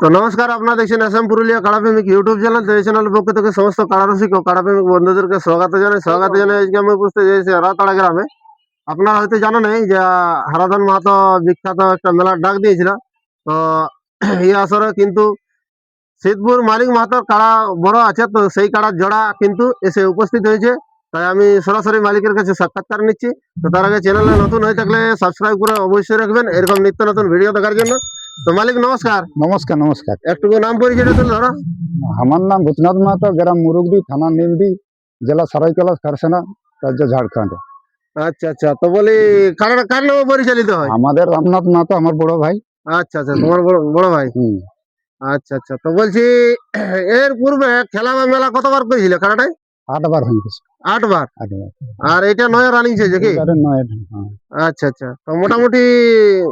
তো নমস্কার, আপনারা দেখছেন আসাম পুরুলিয়া কাড়াপ্রেমিক ইউটিউব চ্যানেল। তো এই চ্যানেলের পক্ষ থেকে সমস্ত কাড়ারসিক ও কাড়াপ্রেমিক বন্ধুদেরকে স্বাগত জানাই। আজকে আমি উপস্থিত হয়েছি হারাতাড়া গ্রামে। আপনারা হয়তো জানেন যে হারাধন মাহাতো বিখ্যাত একটা মেলার ডাক দিয়েছিল। তো এই আসরে কিন্তু সিদ্ধপুর মালিক মাহাতোর কাড়া বড় আছে, তো সেই কাড়ার জোড়া কিন্তু এসে উপস্থিত হয়েছে। তাই আমি সরাসরি মালিকের কাছে সাক্ষাৎকার নিচ্ছি। তো তার আগে চ্যানেলে নতুন হয়ে থাকলে সাবস্ক্রাইব করে অবশ্যই রাখবেন এরকম নিত্য নতুন ভিডিও দেখার জন্য। তো মালিক নমস্কার। নমস্কার নমস্কার। একটু নাম পরিচয়টা তুলে ধরো। আমার নাম ভূতনাথ মাহাতো, গ্রাম মুরুগডি, থানা নীলডি, জেলা সরাইকেলা, খরসানা, রাজ্য ঝাড়খণ্ড। আচ্ছা আচ্ছা, তো বলি কার নামে পরিচালিত হয়? আমাদের রামনাথ মাহাতো, আমার বড় ভাই। আচ্ছা আচ্ছা, তোমার বড় ভাই। আচ্ছা আচ্ছা, তো বলছি এর পূর্বে খেলা বা মেলা কতবার করেছিল খেলাটাই? 8 বার হয়ে গেছে। 8 বার। 8 বার। আর এটা 9 রানিং ছে কি? এবারে 9। আচ্ছা আচ্ছা, তো মোটামুটি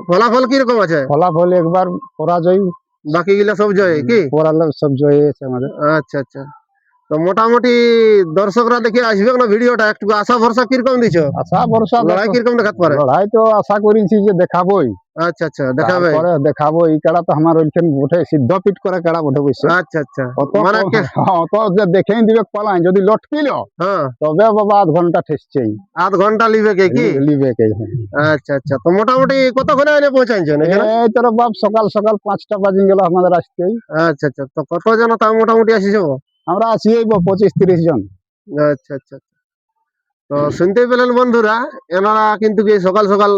ফলাফল কিরকম আছে? ফলাফল একবার পরাজয়, বাকি গুলা সব জয় কি? পরালে সব জয় আছে আমাদের। আচ্ছা আচ্ছা, তো মোটামুটি দর্শকরা দেখে আসবে না ভিডিওটা? একটু আশা ভরসা কিরকম দিছো? আশা ভরসা লড়াই কিরকম দেখাতে পারে? লড়াই তো আশা করেছি যে দেখাবোই। আচ্ছা আচ্ছা, দেখাবে। তারপরে দেখাবো। এই কাড়া তো আমার ওইখানে বটে সিদ্ধপিট করে কাড়া বটে বসে। আচ্ছা আচ্ছা, অত মানে অত যে দেখেই দিবে পালাই, যদি লটকিল হ্যাঁ তবে বাবা 1/2 ঘন্টা ঠেসছেই। 8 ঘন্টা লিবে কি? লিবে কে। আচ্ছা আচ্ছা, তো মোটামুটি কতক্ষণে এনে পৌঁছাইছেন এখানে? এই তোর বাপ সকাল সকাল 5টা বাজিয়ে গেল আমাদের আসতেই। আচ্ছা আচ্ছা, তো কত জন তাও মোটামুটি আসি যাবো? আমরা আছি এই 25-30 জন। আচ্ছা আচ্ছা, তো শুনতেই পেলেন বন্ধুরা, এনারা কিন্তু কি সকাল সকাল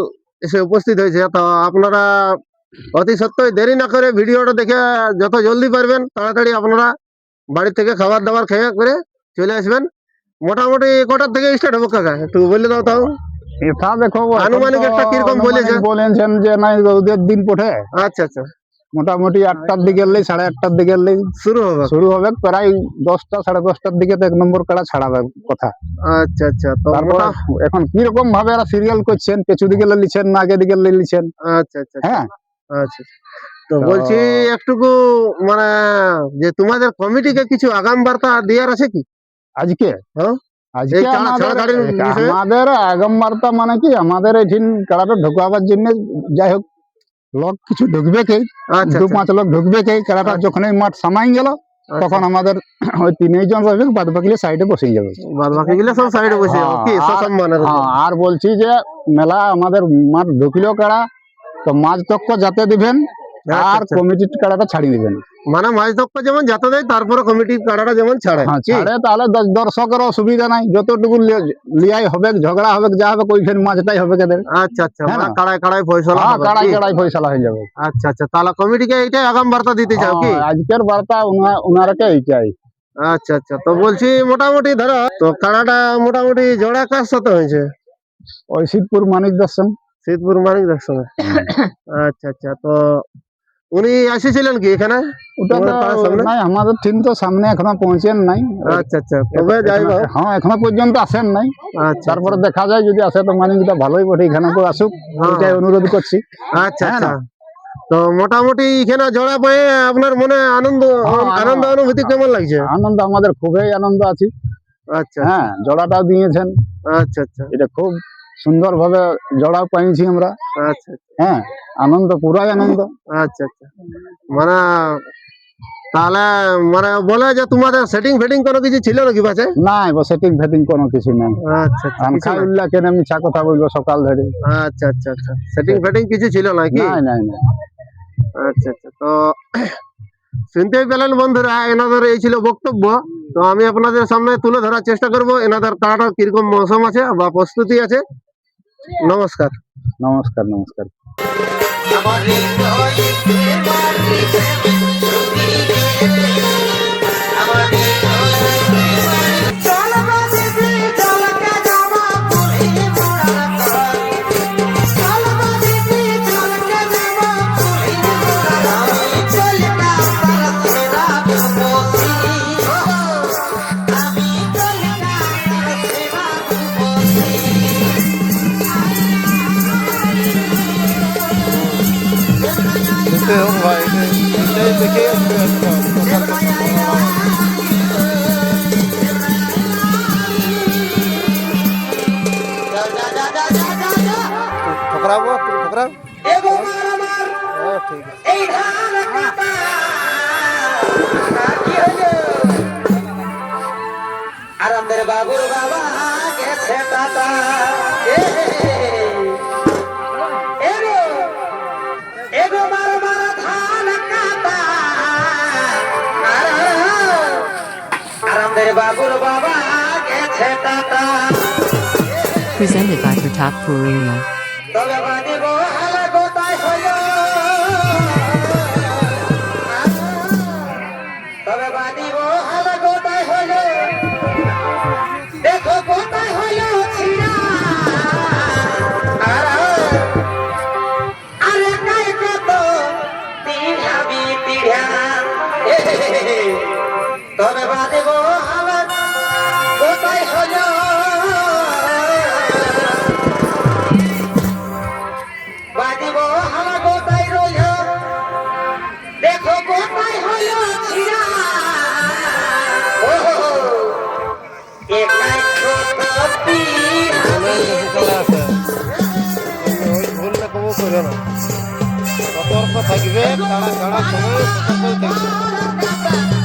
এসে উপস্থিত হয়েছে। তো আপনারা অতি সত্ত্বই দেরি না করে ভিডিওটা দেখে যত জলদি পারবেন তাড়াতাড়ি আপনারা বাড়ি থেকে খাবার দাবার খেয়ে করে চলে আসবেন। মোটামুটি কটার থেকে স্টার্ট হবে কাকা, একটু বলে দাও তাও। এটা দেখো আনুমানিক একটা কিরকম বলেছেন যে নাই রোদের দিন পড়ে। আচ্ছা আচ্ছা, মোটামুটি 8টার দিকে এলেই, 8:30টার দিকে এলেই শুরু হবে। প্রায় 10টা 10:30টার দিকে তো 1 নম্বর কাড়া ছাড়াবে কথা। আচ্ছা আচ্ছা, তো এখন কিরকম ভাবে এরা সিরিয়াল করছেন, পেছু দিকে লিছেন না আগে দিকে লিছেন। আচ্ছা আচ্ছা, হ্যাঁ আচ্ছা, তো বলছি একটুকু মানে যে তোমাদের কমিটিকে কিছু আগাম বার্তা দেওয়ার আছে কি আজকে? হ্যাঁ, আজকে আমাদের আগাম বার্তা মানে কি, আমাদের এইদিন কাড়াটা ঢুকাবার জন্য যাই হোক লোক কিছু ঢুকবে কে, 2-5 লোক ঢুকবে কে। কাড়াটা যখন এই মাঠ সামাই গেল তখন আমাদের ওই 3 জন রইবে, বাদ বাকি সাইডে বসে যাবে। সব সাইডে বসে যাবে কি সসম্মানের। আর বলছি যে মেলা আমাদের মাঠ ঢুকলেও কাড়া তো মাঝ তক্ক যাতে দিবেন, আর কমিটির কাড়াটা ছাড়ি দিবেন। মানে মাঝ তক্ক যেমন যাতে দেয় তারপরে কমিটির কাড়াটা যেমন ছাড়ে, তাহলে দর্শকের অসুবিধা নাই। যতটুকু লিয়াই হবে, ঝগড়া হবে, যা হবে ওইখানে মাঝটাই হবে কেদের। আচ্ছা আচ্ছা, কাড়ায় কাড়ায় ফয়সালা হবে। কাড়ায় ফয়সালা হয়ে যাবে। আচ্ছা আচ্ছা, তাহলে কমিটিকে এইটাই আগাম বার্তা দিতে চাও কি? আজকের বার্তা উনারকে এইটাই। আচ্ছা আচ্ছা, তো বলছি মোটামুটি ধরো তো কাড়াটা মোটামুটি জোড়া কার সাথে হয়েছে? ওই সিদ্ধপুর মানিক দর্শন। সিদ্ধপুর মানিক দর্শন। আচ্ছা আচ্ছা, তো উনি এসেছিলেন কি এখানে? নাই, আমাদের টিম তো সামনে এখনো পৌঁছেন নাই। আচ্ছা আচ্ছা, তবে যাই হোক হ্যাঁ এখনো পর্যন্ত আসেন নাই। তারপরে দেখা যায় যদি আসে তো মানিকটা ভালোই বটে, এখানে আসুক এটাই অনুরোধ করছি। আচ্ছা আচ্ছা, তো মোটামুটি এখানে জোড়া পেয়ে আপনার মনে আনন্দ অনুভূতি কেমন লাগছে? আনন্দ, আমাদের খুবই আনন্দ আছি। আচ্ছা, হ্যাঁ জোড়াটাও দিয়েছেন। আচ্ছা আচ্ছা, এটা খুব সুন্দর ভাবে জোড়াও পাইছি আমরা। আচ্ছা, হ্যাঁ আনন্দ, পুরাই আনন্দ। আচ্ছা আচ্ছা, মানে তাহলে মানে বলে যে তোমাদের সেটিং ফেটিং কোনো কিছু ছিল নাকি বাসে? নাই, সেটিং ফেটিং কোনো কিছু নাই। আচ্ছা আচ্ছা, খাইউল্লাহ কেন মিছা কথা বলবো সকাল ধরে। আচ্ছা আচ্ছা আচ্ছা, সেটিং ফেটিং কিছু ছিল নাকি? নাই নাই নাই। আচ্ছা আচ্ছা, তো শুনতেই পেলেন বন্ধুরা, এনাদের এই ছিল বক্তব্য। তো আমি আপনাদের সামনে তুলে ধরার চেষ্টা করব এনাদের কাড়াটার কিরকম মৌসুম আছে বা প্রস্তুতি আছে। নমস্কার নমস্কার নমস্কার। ঠকরাবো ঠকরাব ঠিক আছে। বাবুর বাবা গেছে টাটা এগো এগো মারো মারো ধান কাটা আরামদের বাবুর বাবা গেছে tata Presented by Pratap Purulia. তবে বাদিব হালা গোটাই হইল তবে বাদিব হালা গোটাই হইল দেখো গোটাই হইল ছিড়া আরে কাই কত তিড়াবি তিড়া তবে বাদিব হালা গোটাই হইল বাদিব হালা গোটাই রইল দেখো গোটাই হইল ছিড়া একাই কত তিড়াবি ভুললে কবো করো না সতর্ক থাকবে তারা সময় সতর্ক থাকবে